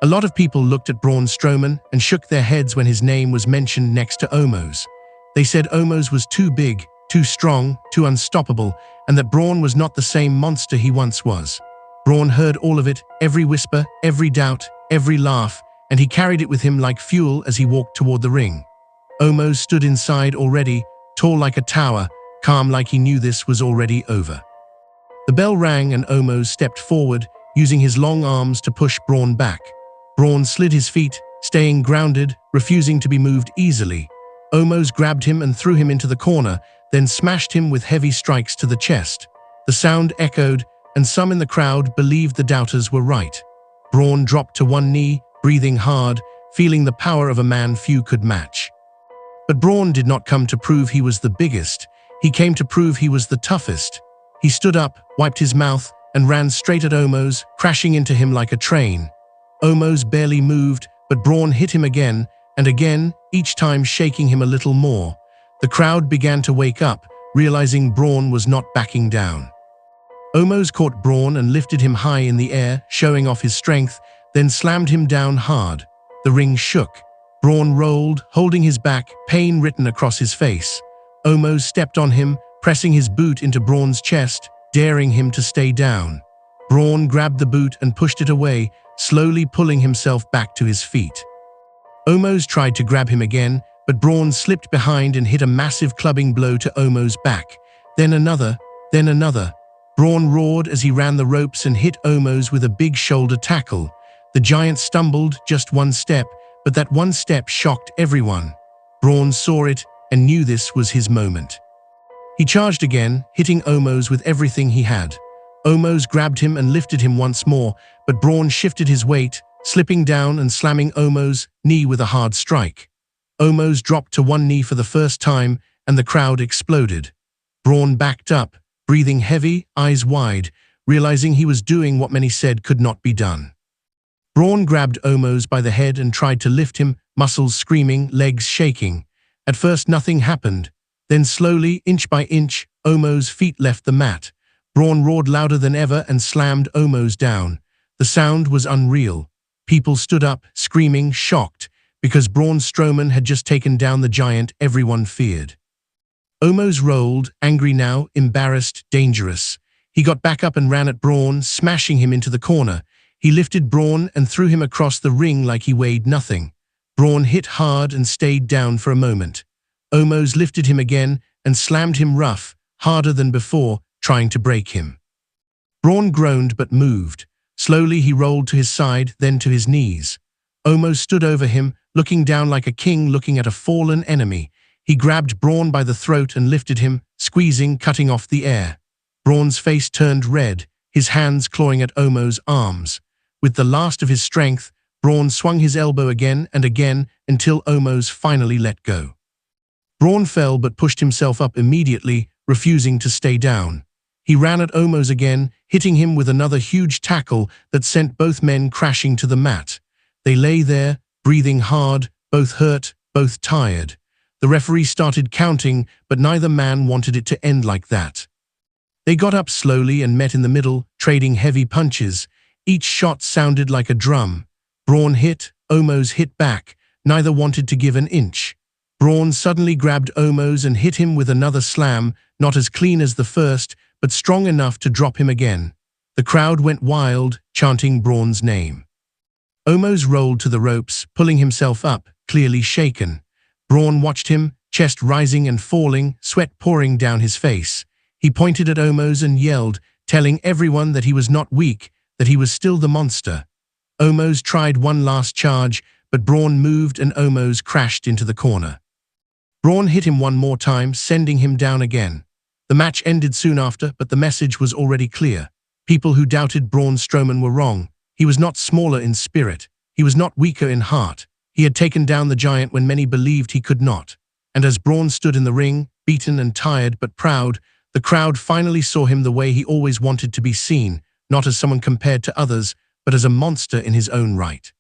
A lot of people looked at Braun Strowman and shook their heads when his name was mentioned next to Omos. They said Omos was too big, too strong, too unstoppable, and that Braun was not the same monster he once was. Braun heard all of it, every whisper, every doubt, every laugh, and he carried it with him like fuel as he walked toward the ring. Omos stood inside already, tall like a tower, calm like he knew this was already over. The bell rang and Omos stepped forward, using his long arms to push Braun back. Braun slid his feet, staying grounded, refusing to be moved easily. Omos grabbed him and threw him into the corner, then smashed him with heavy strikes to the chest. The sound echoed, and some in the crowd believed the doubters were right. Braun dropped to one knee, breathing hard, feeling the power of a man few could match. But Braun did not come to prove he was the biggest. He came to prove he was the toughest. He stood up, wiped his mouth, and ran straight at Omos, crashing into him like a train. Omos barely moved, but Braun hit him again and again, each time shaking him a little more. The crowd began to wake up, realizing Braun was not backing down. Omos caught Braun and lifted him high in the air, showing off his strength, then slammed him down hard. The ring shook. Braun rolled, holding his back, pain written across his face. Omos stepped on him, pressing his boot into Braun's chest, daring him to stay down. Braun grabbed the boot and pushed it away, slowly pulling himself back to his feet. Omos tried to grab him again, but Braun slipped behind and hit a massive clubbing blow to Omos' back. Then another, then another. Braun roared as he ran the ropes and hit Omos with a big shoulder tackle. The giant stumbled just one step, but that one step shocked everyone. Braun saw it and knew this was his moment. He charged again, hitting Omos with everything he had. Omos grabbed him and lifted him once more, but Braun shifted his weight, slipping down and slamming Omos' knee with a hard strike. Omos dropped to one knee for the first time, and the crowd exploded. Braun backed up, breathing heavy, eyes wide, realizing he was doing what many said could not be done. Braun grabbed Omos by the head and tried to lift him, muscles screaming, legs shaking. At first nothing happened. Then slowly, inch by inch, Omos' feet left the mat. Braun roared louder than ever and slammed Omos down. The sound was unreal. People stood up, screaming, shocked, because Braun Strowman had just taken down the giant everyone feared. Omos rolled, angry now, embarrassed, dangerous. He got back up and ran at Braun, smashing him into the corner. He lifted Braun and threw him across the ring like he weighed nothing. Braun hit hard and stayed down for a moment. Omos lifted him again and slammed him rough, harder than before, trying to break him. Braun groaned but moved. Slowly he rolled to his side, then to his knees. Omos stood over him, looking down like a king looking at a fallen enemy. He grabbed Braun by the throat and lifted him, squeezing, cutting off the air. Braun's face turned red, his hands clawing at Omos' arms. With the last of his strength, Braun swung his elbow again and again until Omos finally let go. Braun fell but pushed himself up immediately, refusing to stay down. He ran at Omos again, hitting him with another huge tackle that sent both men crashing to the mat. They lay there, breathing hard, both hurt, both tired. The referee started counting, but neither man wanted it to end like that. They got up slowly and met in the middle, trading heavy punches. Each shot sounded like a drum. Braun hit, Omos hit back. Neither wanted to give an inch. Braun suddenly grabbed Omos and hit him with another slam, not as clean as the first, but strong enough to drop him again. The crowd went wild, chanting Braun's name. Omos rolled to the ropes, pulling himself up, clearly shaken. Braun watched him, chest rising and falling, sweat pouring down his face. He pointed at Omos and yelled, telling everyone that he was not weak, that he was still the monster. Omos tried one last charge, but Braun moved and Omos crashed into the corner. Braun hit him one more time, sending him down again. The match ended soon after, but the message was already clear. People who doubted Braun Strowman were wrong. He was not smaller in spirit. He was not weaker in heart. He had taken down the giant when many believed he could not. And as Braun stood in the ring, beaten and tired but proud, the crowd finally saw him the way he always wanted to be seen, not as someone compared to others, but as a monster in his own right.